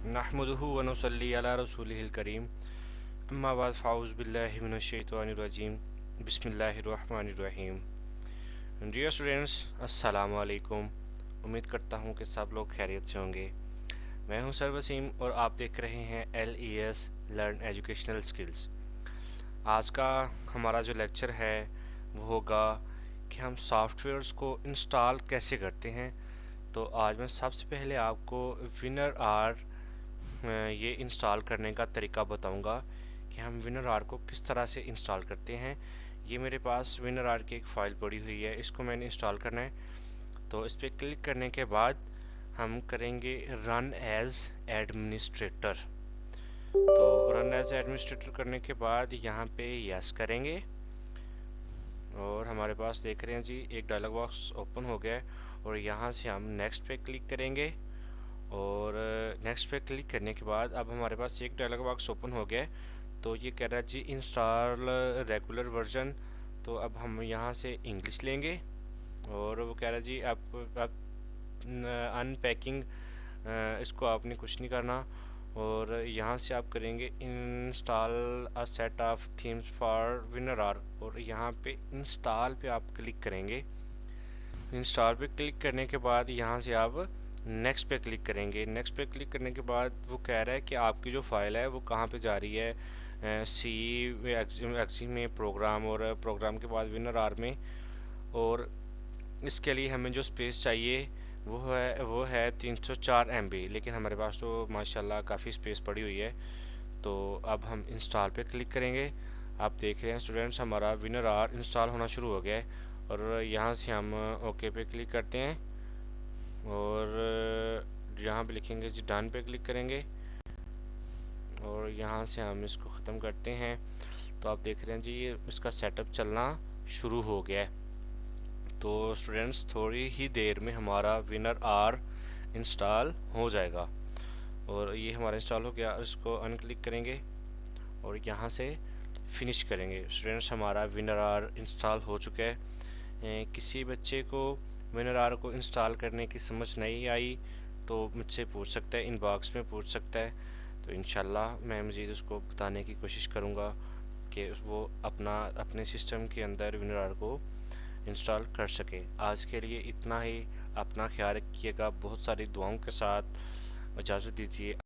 नहमदुहु व नुसल्ली अला रसूलिहिल करीम अम्मा बाद फ़ाउज़ बिल्लाहि मिनश शैतानिर रजीम बिस्मिल्लाहिर रहमानिर रहीम। डियर स्टूडेंट्स, अस्सलामु अलैकुम। उम्मीद करता हूँ कि सब लोग खैरियत से होंगे। मैं हूँ सर वसीम और आप देख रहे हैं LES लर्न एजुकेशनल स्किल्स। आज का हमारा जो लेक्चर है वो होगा कि हम सॉफ्टवेयर्स को इंस्टॉल कैसे करते हैं। तो आज मैं सबसे पहले आपको WinRR ये इंस्टॉल करने का तरीका बताऊंगा कि हम WinRR को किस तरह से इंस्टॉल करते हैं। ये मेरे पास WinRR की एक फ़ाइल पड़ी हुई है, इसको मैंने इंस्टॉल करना है। तो इस पर क्लिक करने के बाद हम करेंगे रन एज एडमिनिस्ट्रेटर। तो रन एज एडमिनिस्ट्रेटर करने के बाद यहाँ पे यस करेंगे और हमारे पास देख रहे हैं जी एक डायलॉग बॉक्स ओपन हो गया है और यहाँ से हम नेक्स्ट पे क्लिक करेंगे और नेक्स्ट पे क्लिक करने के बाद अब हमारे पास एक डायलॉग बॉक्स ओपन हो गया है। तो ये कह रहा है जी इंस्टॉल रेगुलर वर्जन। तो अब हम यहाँ से इंग्लिश लेंगे और वो कह रहा है जी आप अनपैकिंग, इसको आपने कुछ नहीं करना और यहाँ से आप करेंगे install a set of themes for WinRR और यहाँ पे इंस्टॉल पे आप क्लिक करेंगे। इंस्टॉल पे क्लिक करने के बाद यहाँ से आप नेक्स्ट पे क्लिक करेंगे। नेक्स्ट पे क्लिक करने के बाद वो कह रहा है कि आपकी जो फाइल है वो कहाँ पे जा रही है, सी एक्सी में प्रोग्राम और प्रोग्राम के बाद WinRR में। और इसके लिए हमें जो स्पेस चाहिए वो है 304 MB, लेकिन हमारे पास तो माशाल्लाह काफ़ी स्पेस पड़ी हुई है। तो अब हम इंस्टॉल पे क्लिक करेंगे। आप देख रहे हैं स्टूडेंट्स हमारा WinRR इंस्टॉल होना शुरू हो गया है और यहाँ से हम ओके पे क्लिक करते हैं और यहाँ पे लिखेंगे जी डन पे क्लिक करेंगे और यहाँ से हम इसको ख़त्म करते हैं। तो आप देख रहे हैं जी ये इसका सेटअप चलना शुरू हो गया है। तो स्टूडेंट्स थोड़ी ही देर में हमारा WinRR इंस्टॉल हो जाएगा और ये हमारा इंस्टॉल हो गया। इसको अनक्लिक करेंगे और यहाँ से फिनिश करेंगे। स्टूडेंट्स हमारा WinRR इंस्टॉल हो चुका है। किसी बच्चे को WinRR को इंस्टॉल करने की समझ नहीं आई तो मुझसे पूछ सकता है, इनबॉक्स में पूछ सकता है। तो इंशाल्लाह मैं मज़ीद उसको बताने की कोशिश करूँगा कि वो अपने सिस्टम के अंदर WinRR को इंस्टॉल कर सके। आज के लिए इतना ही। अपना ख्याल रखिएगा। बहुत सारी दुआओं के साथ इजाज़त दीजिए।